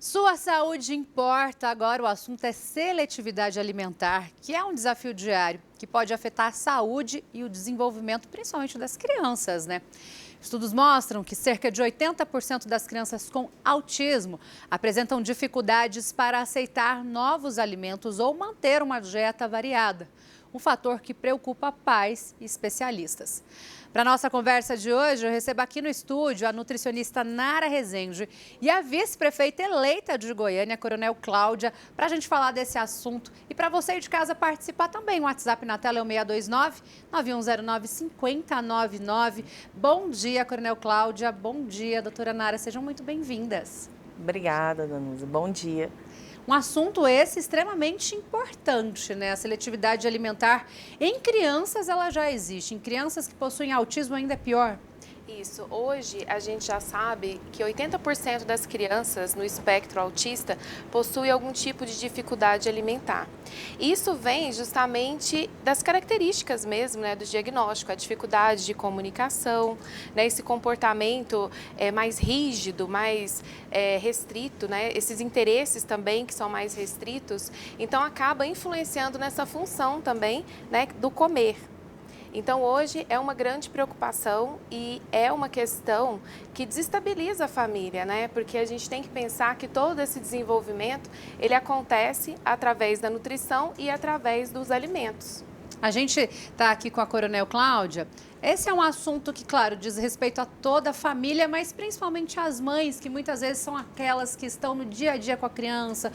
Sua saúde importa. Agora o assunto é seletividade alimentar, que é um desafio diário que pode afetar a saúde e o desenvolvimento, principalmente das crianças, né? Estudos mostram que cerca de 80% das crianças com autismo apresentam dificuldades para aceitar novos alimentos ou manter uma dieta variada. Um fator que preocupa pais e especialistas. Para nossa conversa de hoje, eu recebo aqui no estúdio a nutricionista Nara Rezende e a vice-prefeita eleita de Goiânia, Coronel Cláudia, para a gente falar desse assunto. E para você aí de casa participar também, o WhatsApp na tela é o 629-9109-5099. Bom dia, Coronel Cláudia. Bom dia, doutora Nara. Sejam muito bem-vindas. Obrigada, Danusa. Bom dia. Um assunto esse extremamente importante, né? A seletividade alimentar em crianças, ela já existe. Em crianças que possuem autismo ainda é pior. Isso. Hoje a gente já sabe que 80% das crianças no espectro autista possuem algum tipo de dificuldade alimentar. Isso vem justamente das características mesmo, né, do diagnóstico, a dificuldade de comunicação, né, esse comportamento mais rígido, mais restrito, né, esses interesses também que são mais restritos, então acaba influenciando nessa função também, né, do comer. Então, hoje é uma grande preocupação e é uma questão que desestabiliza a família, né? Porque a gente tem que pensar que todo esse desenvolvimento, ele acontece através da nutrição e através dos alimentos. A gente está aqui com a Coronel Cláudia. Esse é um assunto que, claro, diz respeito a toda a família, mas principalmente às mães, que muitas vezes são aquelas que estão no dia a dia com a criança,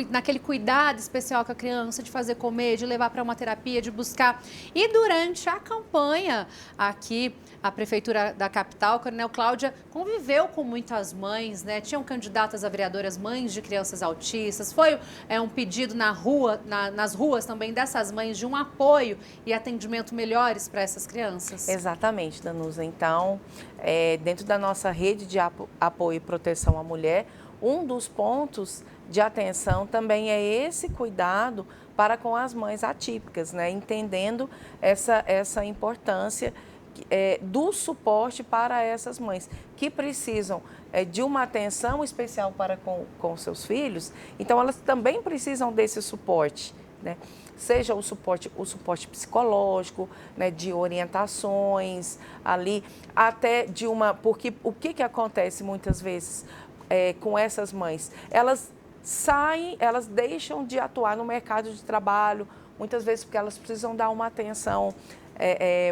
naquele cuidado especial com a criança, de fazer comer, de levar para uma terapia, de buscar. E durante a campanha aqui, a Prefeitura da capital, Coronel Cláudia, conviveu com muitas mães, né? Tinham candidatas a vereadoras mães de crianças autistas. Foi um pedido na rua, nas ruas também dessas mães de um apoio e atendimento melhores para essas crianças. Exatamente, Danusa. Então, dentro da nossa rede de apoio e proteção à mulher, um dos pontos de atenção também é esse cuidado para com as mães atípicas, né? Entendendo essa importância do suporte para essas mães que precisam de uma atenção especial para com seus filhos. Então, elas também precisam desse suporte, né? Seja o suporte psicológico, né, de orientações ali, até de porque o que acontece muitas vezes com essas mães? Elas saem, elas deixam de atuar no mercado de trabalho, muitas vezes porque elas precisam dar uma atenção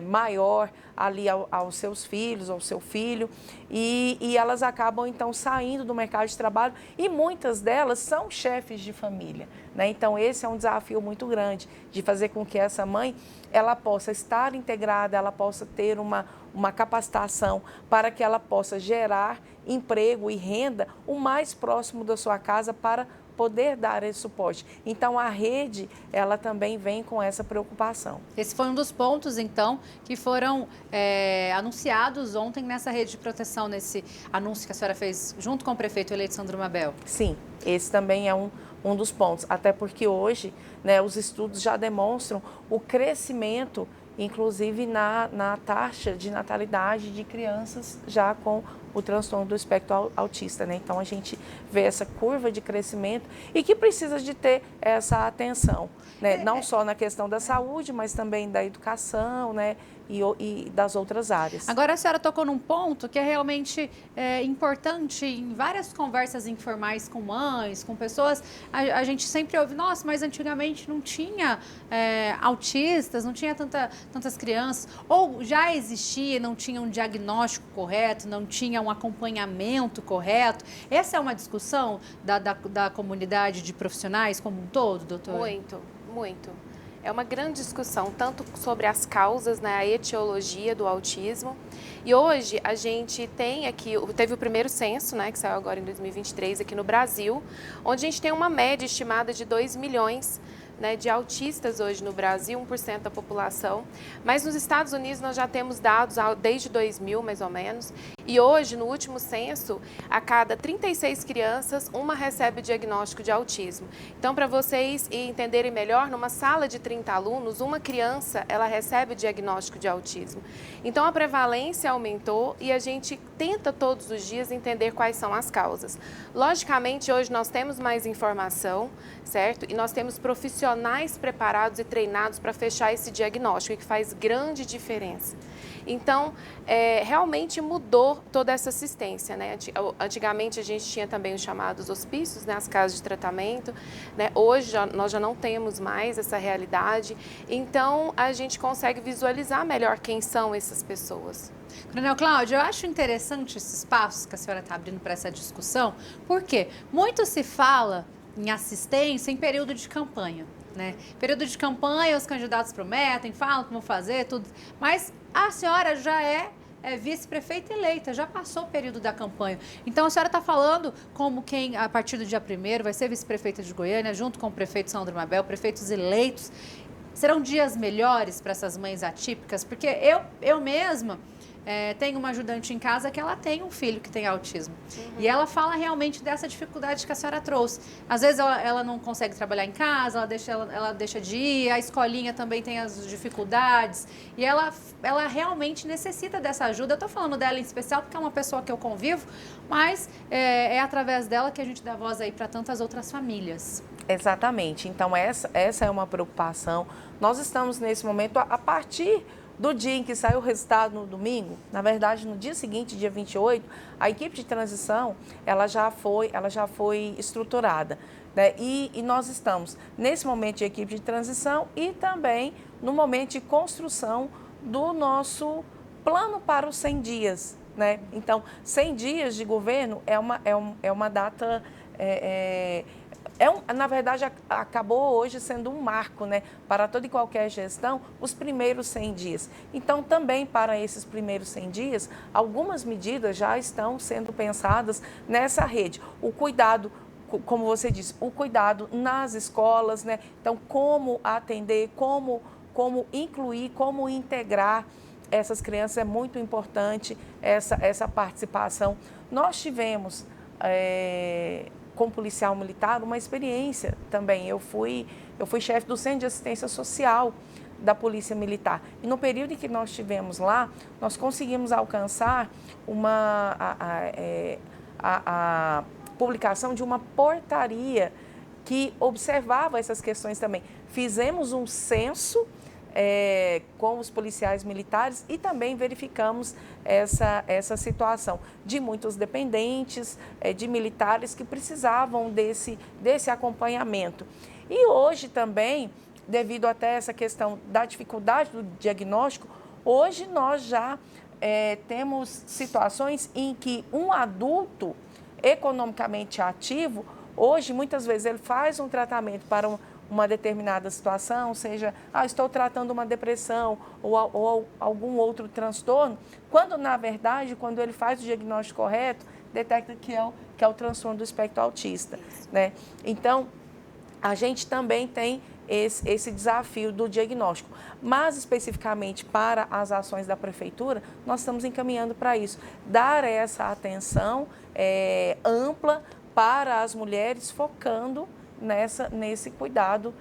maior ali aos seus filhos, ao seu filho, e elas acabam então saindo do mercado de trabalho e muitas delas são chefes de família, né? Então esse é um desafio muito grande de fazer com que essa mãe ela possa estar integrada, ela possa ter uma capacitação para que ela possa gerar emprego e renda o mais próximo da sua casa para poder dar esse suporte. Então, a rede, ela também vem com essa preocupação. Esse foi um dos pontos, então, que foram anunciados ontem nessa rede de proteção, nesse anúncio que a senhora fez junto com o prefeito eleito Sandro Mabel. Sim, esse também é um dos pontos, até porque hoje, né, os estudos já demonstram o crescimento, inclusive na taxa de natalidade de crianças já com o transtorno do espectro autista, né? Então, a gente vê essa curva de crescimento e que precisa de ter essa atenção, né? Não só na questão da saúde, mas também da educação, né? E das outras áreas. Agora, a senhora tocou num ponto que é realmente importante em várias conversas informais com mães, com pessoas. A gente sempre ouve, nossa, mas antigamente não tinha autistas, não tinha tantas crianças, ou já existia, não tinha um diagnóstico correto, não tinha um acompanhamento correto. Essa é uma discussão da comunidade de profissionais como um todo, doutora? Muito, muito. É uma grande discussão, tanto sobre as causas, né, a etiologia do autismo. E hoje a gente tem aqui, teve o primeiro censo, né, que saiu agora em 2023 aqui no Brasil, onde a gente tem uma média estimada de 2 milhões né, de autistas hoje no Brasil, 1% da população, mas nos Estados Unidos nós já temos dados desde 2000, mais ou menos, e hoje, no último censo, a cada 36 crianças, uma recebe o diagnóstico de autismo. Então, para vocês entenderem melhor, numa sala de 30 alunos, uma criança, ela recebe o diagnóstico de autismo. Então, a prevalência aumentou e a gente tenta todos os dias entender quais são as causas. Logicamente, hoje nós temos mais informação, certo? E nós temos profissionais preparados e treinados para fechar esse diagnóstico, que faz grande diferença. Então, realmente mudou toda essa assistência, né? Antigamente a gente tinha também os chamados hospícios, né? As casas de tratamento, né? Hoje nós já não temos mais essa realidade, então a gente consegue visualizar melhor quem são essas pessoas. Coronel Cláudio, eu acho interessante esse espaço que a senhora está abrindo para essa discussão, porque muito se fala em assistência em período de campanha, né? Período de campanha, os candidatos prometem, falam como fazer, tudo, mas a senhora já é vice-prefeita eleita, já passou o período da campanha. Então, a senhora está falando como quem, a partir do dia 1º, vai ser vice-prefeita de Goiânia, junto com o prefeito Sandro Mabel, prefeitos eleitos. Serão dias melhores para essas mães atípicas? Porque eu mesma tenho uma ajudante em casa que ela tem um filho que tem autismo. E ela fala realmente dessa dificuldade que a senhora trouxe. Às vezes ela não consegue trabalhar em casa, ela deixa de ir, a escolinha também tem as dificuldades. E ela realmente necessita dessa ajuda. Eu estou falando dela em especial porque é uma pessoa que eu convivo, mas é através dela que a gente dá voz aí para tantas outras famílias. Exatamente. Então, essa é uma preocupação. Nós estamos nesse momento, a partir do dia em que saiu o resultado no domingo, na verdade, no dia seguinte, dia 28, a equipe de transição, ela já foi estruturada, né? E nós estamos nesse momento de equipe de transição e também no momento de construção do nosso plano para os 100 dias, né? Então, 100 dias de governo é uma data... na verdade, acabou hoje sendo um marco, né, para toda e qualquer gestão, os primeiros 100 dias. Então, também para esses primeiros 100 dias, algumas medidas já estão sendo pensadas nessa rede. O cuidado, como você disse, o cuidado nas escolas, né? Então, como atender, como incluir, como integrar essas crianças, é muito importante essa participação. Nós tivemos... com policial militar, uma experiência também. Eu fui chefe do Centro de Assistência Social da Polícia Militar. E no período em que nós estivemos lá, nós conseguimos alcançar a publicação de uma portaria que observava essas questões também. Fizemos um censo com os policiais militares e também verificamos essa situação de muitos dependentes, de militares que precisavam desse acompanhamento. E hoje também, devido até essa questão da dificuldade do diagnóstico, hoje nós já temos situações em que um adulto economicamente ativo, hoje muitas vezes ele faz um tratamento para uma determinada situação, seja, estou tratando uma depressão ou algum outro transtorno, quando, na verdade, quando ele faz o diagnóstico correto, detecta que é o transtorno do espectro autista, né? Então, a gente também tem esse desafio do diagnóstico. Mas, especificamente para as ações da Prefeitura, nós estamos encaminhando para isso, dar essa atenção ampla para as mulheres, focando nesse cuidado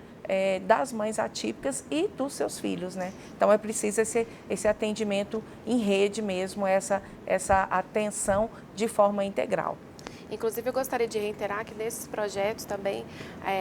das mães atípicas e dos seus filhos, né? Então, é preciso esse atendimento em rede mesmo, essa atenção de forma integral. Inclusive, eu gostaria de reiterar que nesses projetos também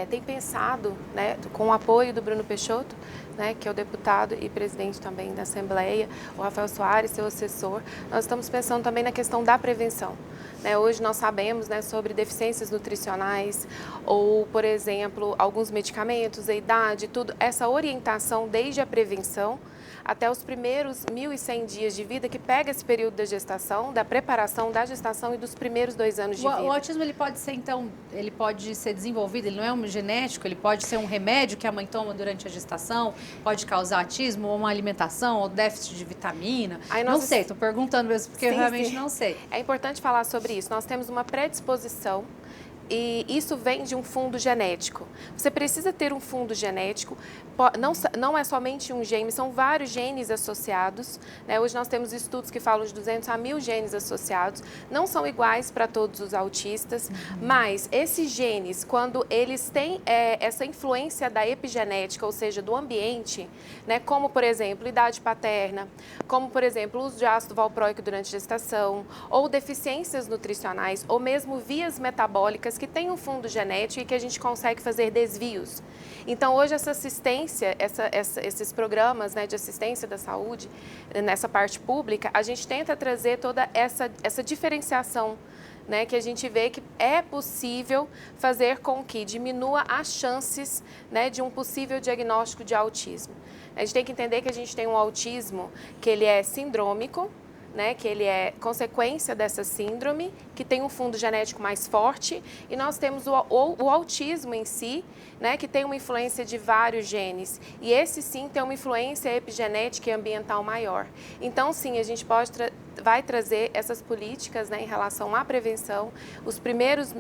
tem pensado, né, com o apoio do Bruno Peixoto, né, que é o deputado e presidente também da Assembleia, o Rafael Soares, seu assessor, nós estamos pensando também na questão da prevenção. Né, hoje nós sabemos, né, sobre deficiências nutricionais ou, por exemplo, alguns medicamentos, a idade, tudo, essa orientação desde a prevenção até os primeiros 1.100 dias de vida, que pega esse período da gestação, da preparação da gestação e dos primeiros 2 anos de vida. O autismo, ele pode ser, então, ele pode ser desenvolvido, ele não é um genético, ele pode ser um remédio que a mãe toma durante a gestação, pode causar autismo, ou uma alimentação, ou déficit de vitamina. Não sei, estou perguntando mesmo, porque eu realmente não sei. É importante falar sobre isso. Nós temos uma predisposição e isso vem de um fundo genético. Você precisa ter um fundo genético, não é somente um gene, são vários genes associados, né? Hoje nós temos estudos que falam de 200 a 1000 genes associados, não são iguais para todos os autistas, mas esses genes, quando eles têm essa influência da epigenética, ou seja, do ambiente, né? Como, por exemplo, idade paterna, como, por exemplo, o uso de ácido valproico durante a gestação, ou deficiências nutricionais, ou mesmo vias metabólicas que têm um fundo genético e que a gente consegue fazer desvios. Então, hoje, essa assistência, esses programas, né, de assistência da saúde, nessa parte pública, a gente tenta trazer toda essa diferenciação, né, que a gente vê que é possível fazer com que diminua as chances, né, de um possível diagnóstico de autismo. A gente tem que entender que a gente tem um autismo que ele é sindrômico, né, que ele é consequência dessa síndrome, que tem um fundo genético mais forte, e nós temos o autismo em si, né, que tem uma influência de vários genes, e esse sim tem uma influência epigenética e ambiental maior. Então, sim, a gente vai trazer essas políticas, né, em relação à prevenção, os primeiros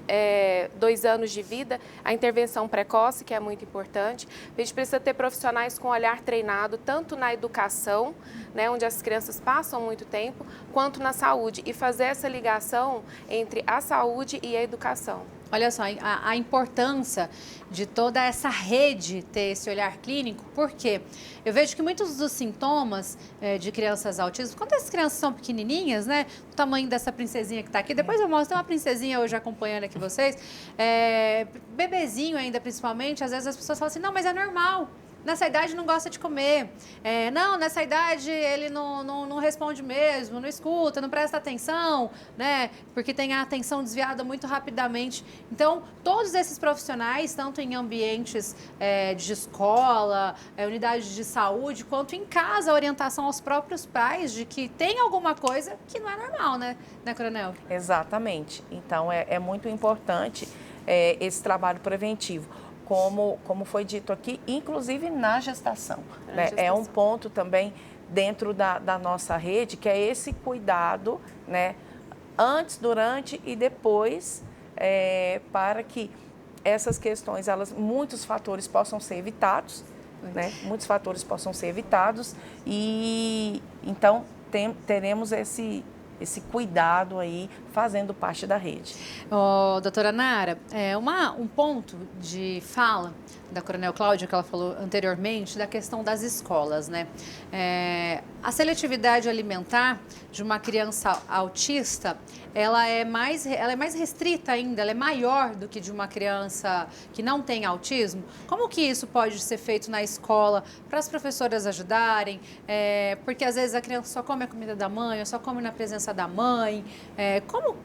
2 anos de vida, a intervenção precoce, que é muito importante. A gente precisa ter profissionais com olhar treinado, tanto na educação, né, onde as crianças passam muito tempo, quanto na saúde, e fazer essa ligação entre a saúde e a educação. Olha só, a importância de toda essa rede ter esse olhar clínico, porque eu vejo que muitos dos sintomas de crianças autistas, quando as crianças são pequenininhas, né, o tamanho dessa princesinha que está aqui, depois eu mostro, tem uma princesinha hoje acompanhando aqui vocês, bebezinho ainda principalmente, às vezes as pessoas falam assim, não, mas é normal. Nessa idade não gosta de comer, não, nessa idade ele não responde mesmo, não escuta, não presta atenção, né? Porque tem a atenção desviada muito rapidamente. Então, todos esses profissionais, tanto em ambientes de escola, unidades de saúde, quanto em casa, a orientação aos próprios pais de que tem alguma coisa que não é normal, né, Coronel? Exatamente. Então, é muito importante esse trabalho preventivo. Como foi dito aqui, inclusive na gestação. Né? É um ponto também dentro da nossa rede, que é esse cuidado, né, antes, durante e depois, para que essas questões, muitos fatores possam ser evitados, né? Muitos fatores possam ser evitados e então teremos esse cuidado aí, fazendo parte da rede. Doutora Nara, um ponto de fala da Coronel Cláudia, que ela falou anteriormente, da questão das escolas, né? A seletividade alimentar de uma criança autista, ela é mais restrita ainda, ela é maior do que de uma criança que não tem autismo. Como que isso pode ser feito na escola para as professoras ajudarem? Porque às vezes a criança só come a comida da mãe, ou só come na presença da mãe.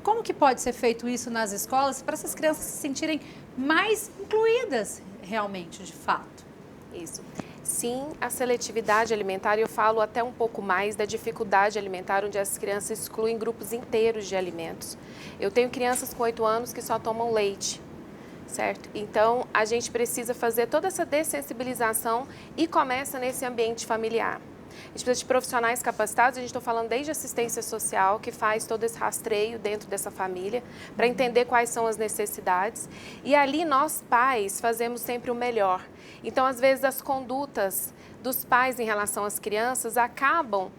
Como que pode ser feito isso nas escolas para essas crianças se sentirem mais incluídas realmente, de fato? Isso. Sim, a seletividade alimentar, eu falo até um pouco mais da dificuldade alimentar, onde as crianças excluem grupos inteiros de alimentos. Eu tenho crianças com 8 anos que só tomam leite, certo? Então, a gente precisa fazer toda essa dessensibilização e começa nesse ambiente familiar. A gente precisa de profissionais capacitados, a gente está falando desde assistência social, que faz todo esse rastreio dentro dessa família, para entender quais são as necessidades. E ali nós, pais, fazemos sempre o melhor. Então, às vezes, as condutas dos pais em relação às crianças acabam,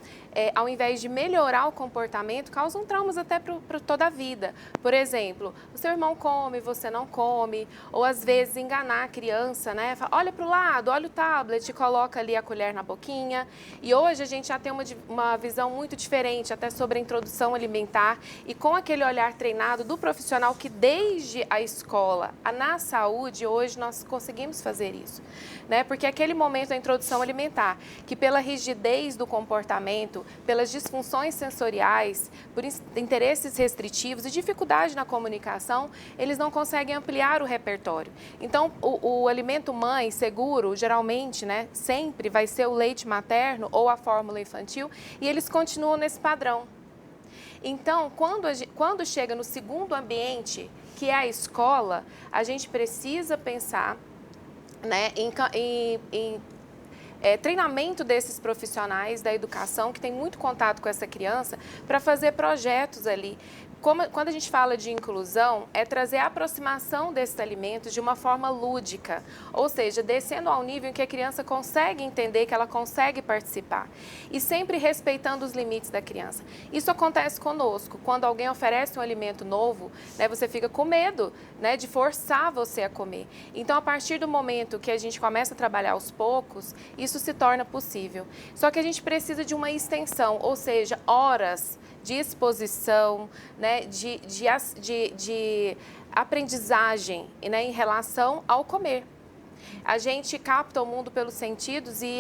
ao invés de melhorar o comportamento, causam traumas até para toda a vida. Por exemplo, o seu irmão come, você não come, ou às vezes enganar a criança, né? Fala, olha para o lado, olha o tablet, coloca ali a colher na boquinha. E hoje a gente já tem uma visão muito diferente até sobre a introdução alimentar e com aquele olhar treinado do profissional que desde a escola, na saúde, hoje nós conseguimos fazer isso. Né? Porque aquele momento da introdução alimentar, que pela rigidez do comportamento, pelas disfunções sensoriais, por interesses restritivos e dificuldade na comunicação, eles não conseguem ampliar o repertório. Então, o alimento mãe seguro, geralmente, né, sempre vai ser o leite materno ou a fórmula infantil, e eles continuam nesse padrão. Então, quando chega no segundo ambiente, que é a escola, a gente precisa pensar, né, em treinamento desses profissionais da educação que tem muito contato com essa criança para fazer projetos ali. Quando a gente fala de inclusão, é trazer a aproximação desses alimentos de uma forma lúdica, ou seja, descendo ao nível em que a criança consegue entender, que ela consegue participar, e sempre respeitando os limites da criança. Isso acontece conosco. Quando alguém oferece um alimento novo, né, você fica com medo, né, de forçar você a comer. Então, a partir do momento que a gente começa a trabalhar aos poucos, isso se torna possível. Só que a gente precisa de uma extensão, ou seja, horas de exposição, né, de aprendizagem, né, em relação ao comer. A gente capta o mundo pelos sentidos e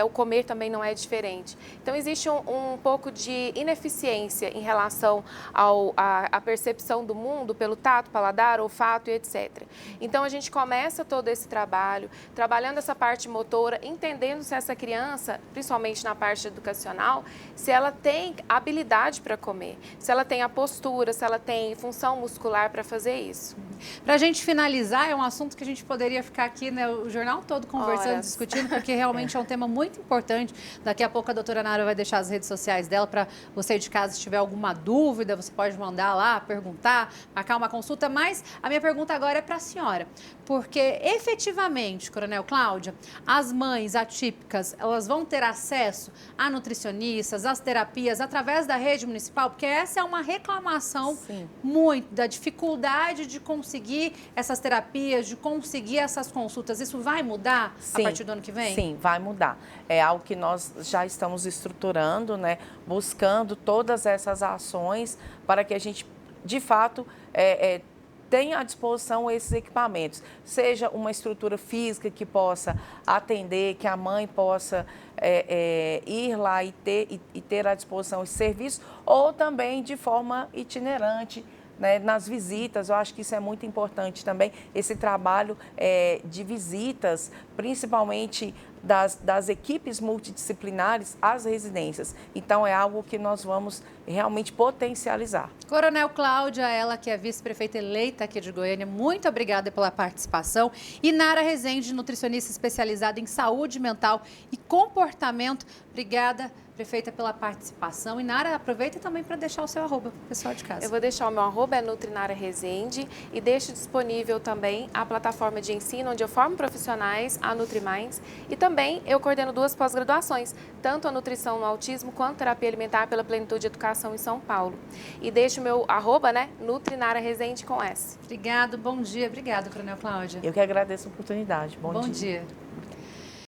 o comer também não é diferente. Então, existe um pouco de ineficiência em relação à percepção do mundo pelo tato, paladar, olfato e etc. Então, a gente começa todo esse trabalho, trabalhando essa parte motora, entendendo se essa criança, principalmente na parte educacional, se ela tem habilidade para comer, se ela tem a postura, se ela tem função muscular para fazer isso. Para a gente finalizar, é um assunto que a gente poderia ficar aqui, né, o jornal todo conversando, Horas. discutindo, porque realmente é um tema muito importante. Daqui a pouco a doutora Nara vai deixar as redes sociais dela para você de casa, se tiver alguma dúvida, você pode mandar lá, perguntar, marcar uma consulta. Mas a minha pergunta agora é para a senhora, porque efetivamente, Coronel Cláudia, as mães atípicas, elas vão ter acesso a nutricionistas, às terapias, através da rede municipal? Porque essa é uma reclamação muito da dificuldade de conseguir essas terapias, de conseguir essas consultas. Isso vai mudar a partir do ano que vem? Sim, vai mudar. É algo que nós já estamos estruturando, né? Buscando todas essas ações para que a gente, de fato, tenha à disposição esses equipamentos. Seja uma estrutura física que possa atender, que a mãe possa ir lá e ter à disposição esse serviço, ou também de forma itinerante, né, nas visitas. Eu acho que isso é muito importante também, esse trabalho de visitas, principalmente das equipes multidisciplinares às residências. Então, é algo que nós vamos realmente potencializar. Coronel Cláudia, ela que é vice-prefeita eleita aqui de Goiânia, muito obrigada pela participação. E Nara Rezende, nutricionista especializada em saúde mental e comportamento, obrigada, prefeita, pela participação. E Nara, aproveita também para deixar o seu arroba pro pessoal de casa. Eu vou deixar o meu arroba, é Nutrinara Rezende, e deixo disponível também a plataforma de ensino, onde eu formo profissionais, a NutriMinds, e também eu coordeno 2 pós-graduações, tanto a nutrição no autismo quanto terapia alimentar pela Plenitude Educação em São Paulo. E deixo o meu arroba, né, Nutrinara Rezende com S. Obrigado, bom dia. Obrigada, Coronel Cláudia. Eu que agradeço a oportunidade. Bom dia.